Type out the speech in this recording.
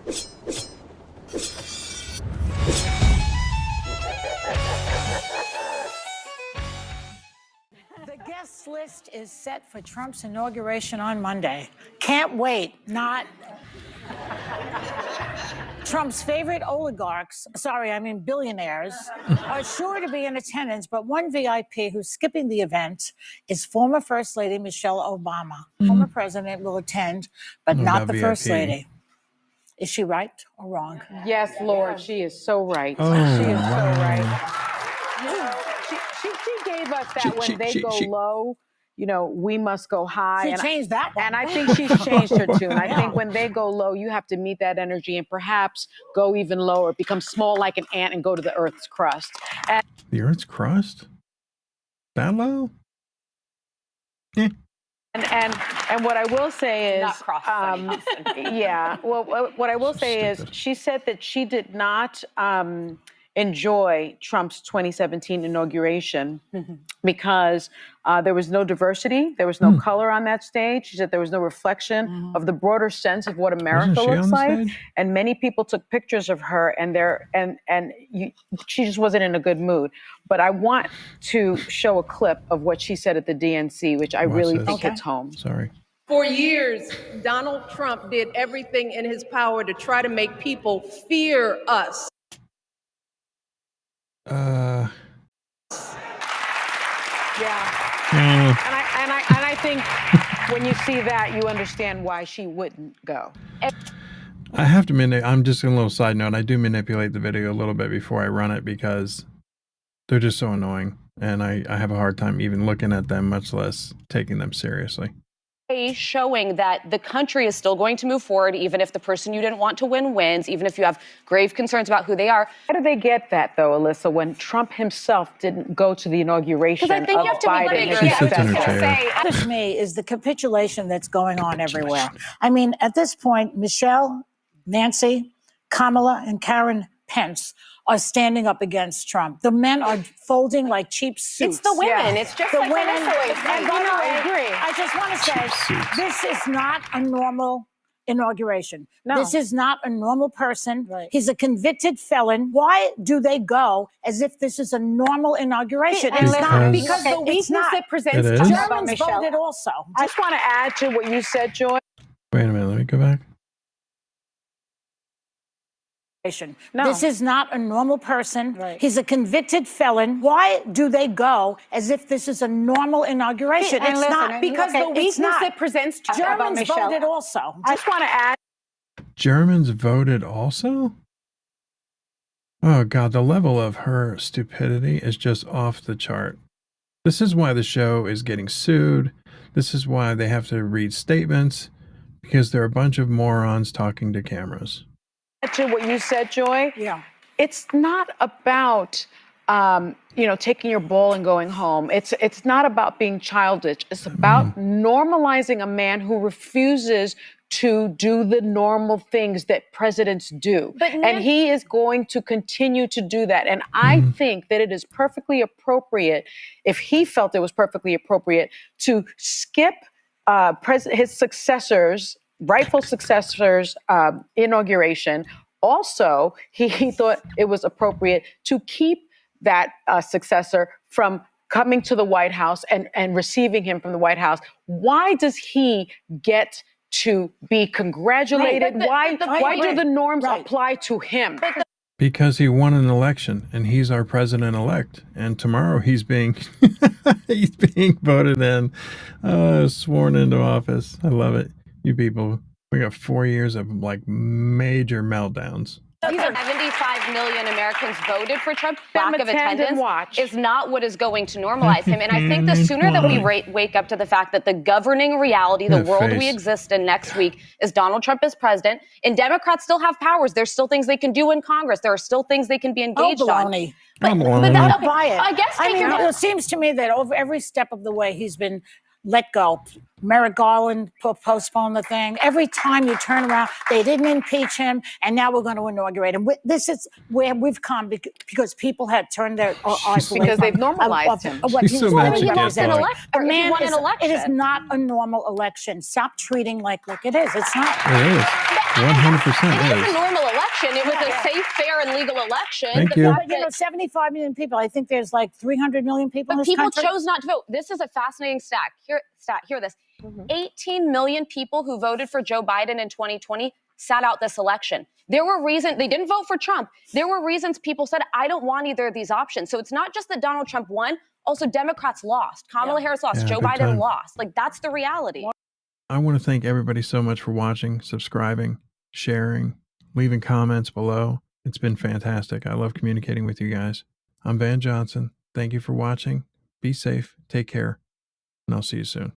The guest list is set for Trump's inauguration on Monday. Can't wait. Not Trump's favorite oligarchs, billionaires, are sure to be in attendance, but one VIP who's skipping the event is former First Lady Michelle Obama. Former president will attend, but not the VIP. First Lady. Is she right or wrong? Yes, Lord, she is so right. Oh, she is wow. so right. You know, she gave us that when they go low, we must go high. She changed that one. And I think she's changed her tune. I think when they go low, you have to meet that energy and perhaps go even lower, become small like an ant and go to the Earth's crust. The Earth's crust? That low? Eh. And what I will say is, not yeah. Well, what I will say is, she said that she did not enjoy Trump's 2017 inauguration because there was no diversity, there was no color on that stage. She said there was no reflection of the broader sense of what America looks like. And many people took pictures of her, and she just wasn't in a good mood. But I want to show a clip of what she said at the DNC, which I really think hits home. Sorry. For years, Donald Trump did everything in his power to try to make people fear us. And I think when you see that, you understand why she wouldn't go. I have to I'm just a little side note. I do manipulate the video a little bit before I run it because they're just so annoying. And I have a hard time even looking at them, much less taking them seriously. Showing that the country is still going to move forward, even if the person you didn't want to win wins, even if you have grave concerns about who they are. How do they get that, though, Alyssa, when Trump himself didn't go to the inauguration I think of you have to Biden? be bigger. She sits in her chair. To me is the capitulation that's going on everywhere. I mean, at this point, Michelle, Nancy, Kamala, and Karen Pence are standing up against Trump. The men are folding like cheap suits. It's the women. It's just the like women. And by the way, I just want to say, this is not a normal inauguration. No. This is not a normal person. Right. He's a convicted felon. Why do they go as if this is a normal inauguration? It's not. Because the weakness it presents. It is? Germans voted also. I just want to add to what you said, Joy. Wait a minute. Let me go back. No. This is not a normal person. Right. He's a convicted felon. Why do they go as if this is a normal inauguration? It's not. Because the weakness it presents. Germans voted also. I just want to add. Germans voted also? Oh, God, the level of her stupidity is just off the chart. This is why the show is getting sued. This is why they have to read statements, because they're a bunch of morons talking to cameras. To what you said, Joy. Yeah. It's not about taking your ball and going home. It's not about being childish. It's about normalizing a man who refuses to do the normal things that presidents do. And he is going to continue to do that. And I think that it is perfectly appropriate, if he felt it was perfectly appropriate, to skip his successors, rightful successors' inauguration. Also, he thought it was appropriate to keep that successor from coming to the White House and receiving him from the White House. Why does he get to be congratulated? Right, why do the norms apply to him? Because he won an election and he's our president-elect. And tomorrow he's being he's being voted in, sworn into office. I love it. You people, we got 4 years of major meltdowns. 75 million Americans voted for Trump. Lack of attendance watch. is not what is going to normalize him. And I think the sooner that we wake up to the fact that the governing reality, the world we exist in next week, is Donald Trump as president, and Democrats still have powers. There's still things they can do in Congress. There are still things they can be engaged on. But that'll buy it. I guess it seems to me that over every step of the way he's been let go Merrick Garland postponed the thing. Every time you turn around, they didn't impeach him, and now we're going to inaugurate him. This is where we've come because people had turned their eyes away because from they've normalized him. what She's he so was mad doing. she can't an talk. A man won an election. It is not a normal election. Stop treating like it is. It's not. It is. 100% It is. was a normal election. It was a safe, fair, and legal election. Thank The you. fact But, that- 75 million people. I think there's like 300 million people in But this people country. chose not to vote. This is a fascinating stat. Hear this. 18 million people who voted for Joe Biden in 2020 sat out this election. There were reasons they didn't vote for Trump. There were reasons people said, I don't want either of these options. So it's not just that Donald Trump won. Also, Democrats lost. Kamala Harris lost. Yeah, Joe big Biden time. lost. Like, that's the reality. I want to thank everybody so much for watching, subscribing, sharing, leaving comments below. It's been fantastic. I love communicating with you guys. I'm Van Johnson. Thank you for watching. Be safe. Take care. And I'll see you soon.